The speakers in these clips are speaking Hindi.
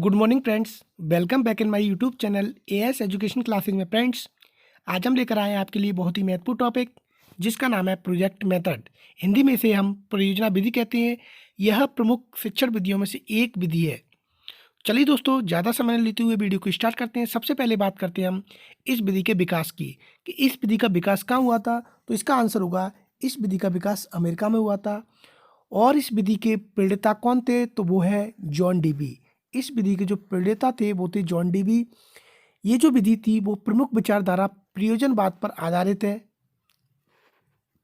Good morning friends, welcome back in my YouTube channel as education classes में। फ्रेंड्स, आज हम लेकर आए हैं आपके लिए बहुत ही महत्वपूर्ण टॉपिक जिसका नाम है प्रोजेक्ट मेथड। हिंदी में इसे हम परियोजना विधि कहते हैं। यह प्रमुख शिक्षण विधियों में से एक विधि है। चलिए दोस्तों, ज़्यादा समय न लेते हुए वीडियो को स्टार्ट करते हैं। सबसे पहले बात करते हैं हम इस विधि के विकास की कि इस विधि का विकास कहाँ हुआ था। तो इसका आंसर होगा इस विधि का विकास अमेरिका में हुआ था। और इस विधि के प्रणेता कौन थे? तो वो है जॉन डीबी। इस विधि के जो प्रणेता थे वो थे जॉन डीबी। ये जो विधि थी वो प्रमुख विचारधारा प्रयोजनवाद पर आधारित है,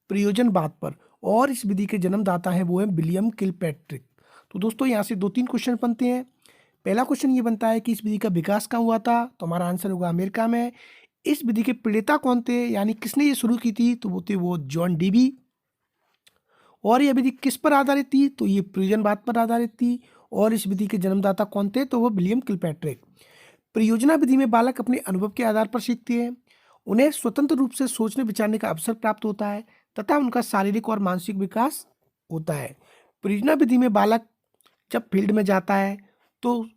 प्रयोजनवाद पर। और इस विधि के जन्मदाता है वो है विलियम किलपैट्रिक। तो दोस्तों यहाँ से 2-3 क्वेश्चन बनते हैं। पहला क्वेश्चन ये बनता है कि इस विधि का विकास कहाँ हुआ था? तो हमारा आंसर होगा अमेरिका में। इस विधि के प्रणेता कौन थे, यानी किसने ये शुरू की थी? तो वो थे जॉन डीबी। और यह विधि किस पर आधारित थी? तो ये प्रयोजनवाद पर आधारित थी। और इस विधि के जन्मदाता कौन थे? तो वो विलियम किलपैट्रिक। परियोजना विधि में बालक अपने अनुभव के आधार पर सीखते हैं, उन्हें स्वतंत्र रूप से सोचने विचारने का अवसर प्राप्त होता है तथा उनका शारीरिक और मानसिक विकास होता है। परियोजना विधि में बालक जब फील्ड में जाता है तो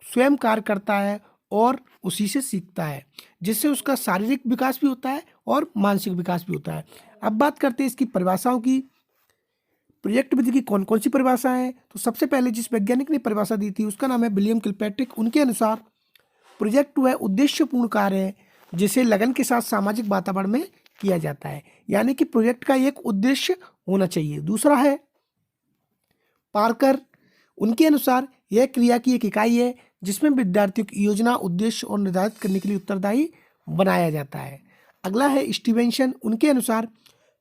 स्वयं कार्य करता है और उसी से सीखता है, जिससे उसका शारीरिक विकास भी होता है और मानसिक विकास भी होता है। अब बात करते हैं इसकी परिभाषाओं की। प्रोजेक्ट विधि की कौन कौन सी परिभाषा है? तो सबसे पहले जिस वैज्ञानिक ने परिभाषा दी थी उसका नाम है विलियम किलपैट्रिक। उनके अनुसार प्रोजेक्ट वह उद्देश्यपूर्ण कार्य है जिसे लगन के साथ सामाजिक वातावरण में किया जाता है, यानी कि प्रोजेक्ट का एक उद्देश्य होना चाहिए। दूसरा है पार्कर। उनके अनुसार यह क्रिया की एक इकाई है जिसमें विद्यार्थियों की योजना, उद्देश्य और निर्धारित करने के लिए उत्तरदायी बनाया जाता है। अगला है स्टीवेंसन। उनके अनुसार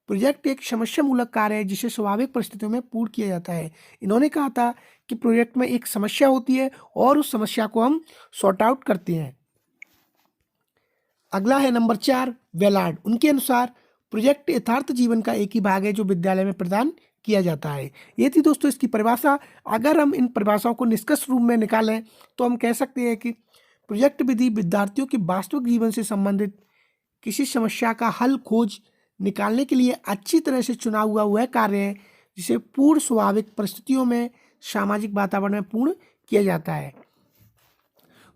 प्रोजेक्ट एक समस्या मूलक कार्य है जिसे स्वाभाविक परिस्थितियों में पूर्ण किया जाता है। इन्होंने कहा था कि प्रोजेक्ट में एक समस्या होती है और उस समस्या को हम सॉर्ट आउट करते हैं। अगला है नंबर 4 वेलार्ड। उनके अनुसार प्रोजेक्ट यथार्थ जीवन का एक ही भाग है जो विद्यालय में प्रदान किया जाता है। ये थी दोस्तों इसकी परिभाषा। अगर हम इन परिभाषाओं को निष्कर्ष रूप में निकालें तो हम कह सकते हैं कि प्रोजेक्ट विधि विद्यार्थियों के वास्तविक जीवन से संबंधित किसी समस्या का हल खोज निकालने के लिए अच्छी तरह से चुना हुआ वह कार्य है जिसे पूर्ण स्वाभाविक परिस्थितियों में सामाजिक वातावरण में पूर्ण किया जाता है।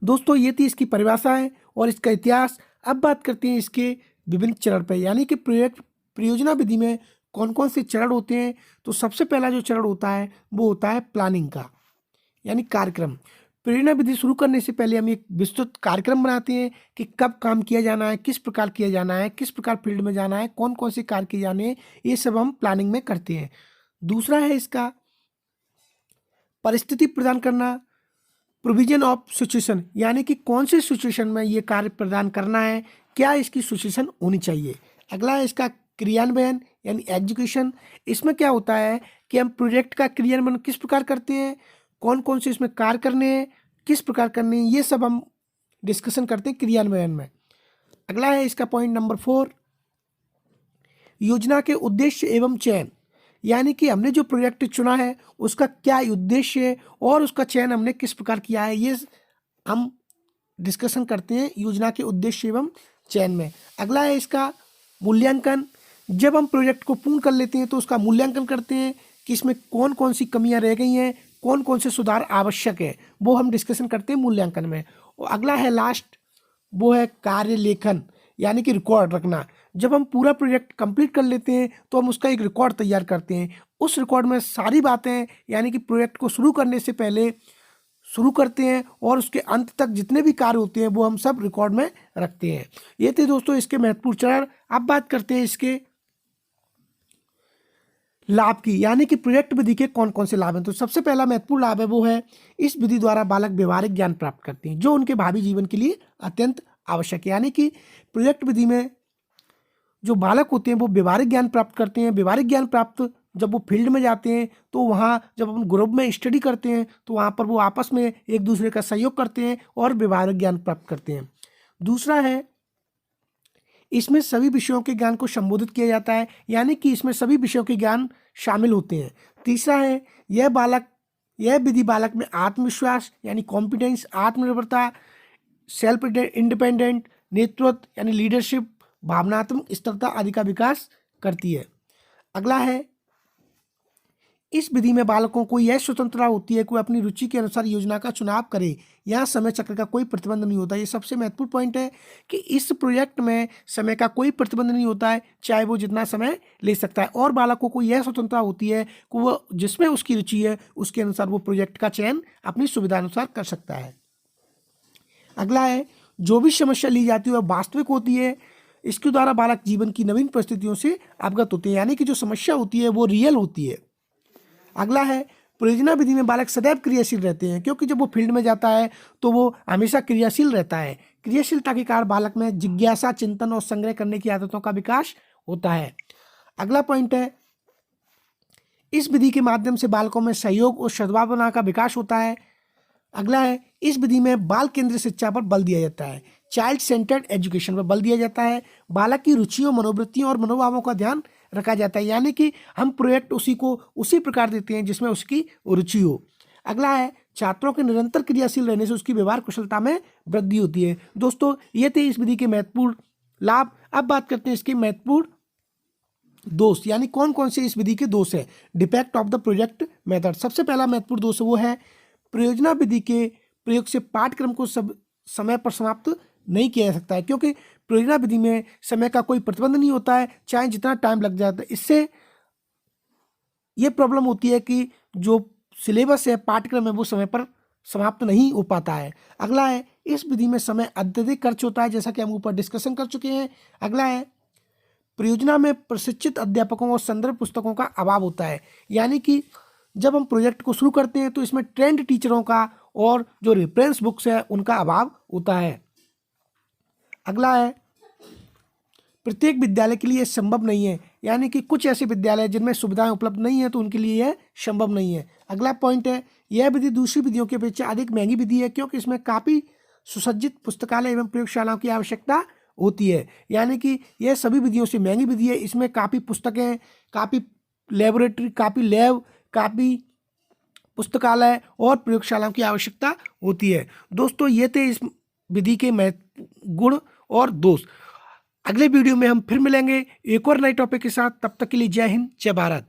दोस्तों ये थी इसकी परिभाषा है और इसका इतिहास। अब बात करते हैं इसके विभिन्न चरण पर, यानी कि परियोजना विधि में कौन कौन से चरण होते हैं। तो सबसे पहला जो चरण होता है वो होता है प्लानिंग का, यानी कार्यक्रम। परियोजना विधि शुरू करने से पहले हम एक विस्तृत कार्यक्रम बनाते हैं कि कब काम किया जाना है, किस प्रकार किया जाना है, किस प्रकार फील्ड में जाना है, कौन कौन से कार्य किए जाने हैं, ये सब हम प्लानिंग में करते हैं। दूसरा है इसका परिस्थिति प्रदान करना, प्रोविजन ऑफ सिचुएशन, यानी कि कौन से सिचुएशन में ये कार्य प्रदान करना है, क्या इसकी सिचुएशन होनी चाहिए। अगला है इसका क्रियान्वयन यानी एग्जीक्यूशन। इसमें क्या होता है कि हम प्रोजेक्ट का क्रियान्वयन किस प्रकार करते हैं, कौन कौन से इसमें कार्य करने हैं, किस प्रकार करने हैं, ये सब हम डिस्कशन करते हैं क्रियान्वयन में। अगला है इसका पॉइंट नंबर 4 योजना के उद्देश्य एवं चयन, यानी कि हमने जो प्रोजेक्ट चुना है उसका क्या उद्देश्य है और उसका चयन हमने किस प्रकार किया है, ये हम डिस्कशन करते हैं योजना के उद्देश्य एवं चयन में। अगला है इसका मूल्यांकन। जब हम प्रोजेक्ट को पूर्ण कर लेते हैं तो उसका मूल्यांकन करते हैं कि इसमें कौन कौन सी कमियां रह गई हैं, कौन कौन से सुधार आवश्यक है, वो हम डिस्कशन करते हैं मूल्यांकन में। और अगला है लास्ट, वो है कार्य लेखन, यानी कि रिकॉर्ड रखना। जब हम पूरा प्रोजेक्ट कंप्लीट कर लेते हैं तो हम उसका एक रिकॉर्ड तैयार करते हैं। उस रिकॉर्ड में सारी बातें, यानी कि प्रोजेक्ट को शुरू करने से पहले शुरू करते हैं और उसके अंत तक जितने भी कार्य होते हैं वो हम सब रिकॉर्ड में रखते हैं। ये थे दोस्तों इसके महत्वपूर्ण चरण। अब बात करते हैं इसके लाभ की, यानी कि प्रोजेक्ट विधि के कौन कौन से लाभ हैं। तो सबसे पहला महत्वपूर्ण लाभ है वो है इस विधि द्वारा बालक व्यवहारिक ज्ञान प्राप्त करते हैं जो उनके भावी जीवन के लिए अत्यंत आवश्यक है। यानी कि प्रोजेक्ट विधि में जो बालक होते हैं वो व्यवहारिक ज्ञान प्राप्त करते हैं। व्यवहारिक ज्ञान प्राप्त जब वो फील्ड में जाते हैं तो वहाँ जब हम ग्रुप में स्टडी करते हैं तो वहाँ पर वो आपस में एक दूसरे का सहयोग करते हैं और व्यवहारिक ज्ञान प्राप्त करते हैं। दूसरा है इसमें सभी विषयों के ज्ञान को संबोधित किया जाता है, यानी कि इसमें सभी विषयों के ज्ञान शामिल होते हैं। तीसरा है यह विधि बालक में आत्मविश्वास यानी कॉन्फिडेंस, आत्मनिर्भरता, सेल्फ इंडिपेंडेंट, नेतृत्व यानी लीडरशिप, भावनात्मक स्थिरता आदि का विकास करती है। अगला है इस विधि में बालकों को यह स्वतंत्रता होती है कि वे अपनी रुचि के अनुसार योजना का चुनाव करें। यहाँ समय चक्र का कोई प्रतिबंध नहीं होता। ये सबसे महत्वपूर्ण पॉइंट है कि इस प्रोजेक्ट में समय का कोई प्रतिबंध नहीं होता है, चाहे वो जितना समय ले सकता है। और बालकों को यह स्वतंत्रता होती है कि वो जिसमें उसकी रुचि है उसके अनुसार वो प्रोजेक्ट का चयन अपनी सुविधा अनुसार कर सकता है। अगला है, जो भी समस्या ली जाती है वह वास्तविक होती है। इसके द्वारा बालक जीवन की नवीन परिस्थितियों से अवगत होते हैं, यानी कि जो समस्या होती है वो रियल होती है। अगला है, परियोजना विधि में बालक सदैव क्रियाशील रहते हैं, क्योंकि जब वो फील्ड में जाता है तो वो हमेशा क्रियाशील रहता है। क्रियाशीलता के कारण बालक में जिज्ञासा, चिंतन और संग्रह करने की आदतों का विकास होता है। अगला पॉइंट है, इस विधि के माध्यम से बालकों में सहयोग और सद्भावना का विकास होता है। अगला है, इस विधि में बाल केंद्रित शिक्षा पर बल दिया जाता है, चाइल्ड सेंटर्ड एजुकेशन पर बल दिया जाता है। बालक की रुचियों, मनोवृत्तियों और मनोभावों का ध्यान रखा जाता है, यानी कि हम प्रोजेक्ट उसी प्रकार देते हैं जिसमें उसकी रुचि हो। अगला है, छात्रों के निरंतर क्रियाशील रहने से उसकी व्यवहार कुशलता में वृद्धि होती है। दोस्तों, ये थे इस विधि के महत्वपूर्ण लाभ। अब बात करते हैं इसके महत्वपूर्ण दोष, यानी कौन कौन से इस विधि के दोष है। Defect of the project method, सबसे पहला महत्वपूर्ण दोष वो है, परियोजना विधि के प्रयोग से पाठ्यक्रम को सब समय पर समाप्त नहीं किया जा सकता है, क्योंकि परियोजना विधि में समय का कोई प्रतिबंध नहीं होता है, चाहे जितना टाइम लग जाता है। इससे ये प्रॉब्लम होती है कि जो सिलेबस है, पाठ्यक्रम है, वो समय पर समाप्त नहीं हो पाता है। अगला है, इस विधि में समय अत्यधिक खर्च होता है, जैसा कि हम ऊपर डिस्कशन कर चुके हैं। अगला है, परियोजना में प्रशिक्षित अध्यापकों और संदर्भ पुस्तकों का अभाव होता है, यानी कि जब हम प्रोजेक्ट को शुरू करते हैं तो इसमें ट्रेंड टीचरों का और जो रेफरेंस बुक्स है उनका अभाव होता है। अगला है, प्रत्येक विद्यालय के लिए संभव नहीं है, यानी कि कुछ ऐसे विद्यालय जिनमें सुविधाएं उपलब्ध नहीं है तो उनके लिए यह संभव नहीं है। अगला पॉइंट है, यह विधि दूसरी विधियों की अपेक्षा अधिक महंगी विधि है, क्योंकि इसमें काफ़ी सुसज्जित पुस्तकालय एवं प्रयोगशालाओं की आवश्यकता होती है, यानी कि यह सभी विधियों से महंगी विधि है। इसमें काफ़ी पुस्तकें, काफ़ी लेबोरेटरी, काफ़ी लैब, काफ़ी पुस्तकालय और प्रयोगशालाओं की आवश्यकता होती है। दोस्तों, ये थे इस विधि के गुण और दोष। अगले वीडियो में हम फिर मिलेंगे एक और नए टॉपिक के साथ। तब तक के लिए जय हिंद, जय भारत।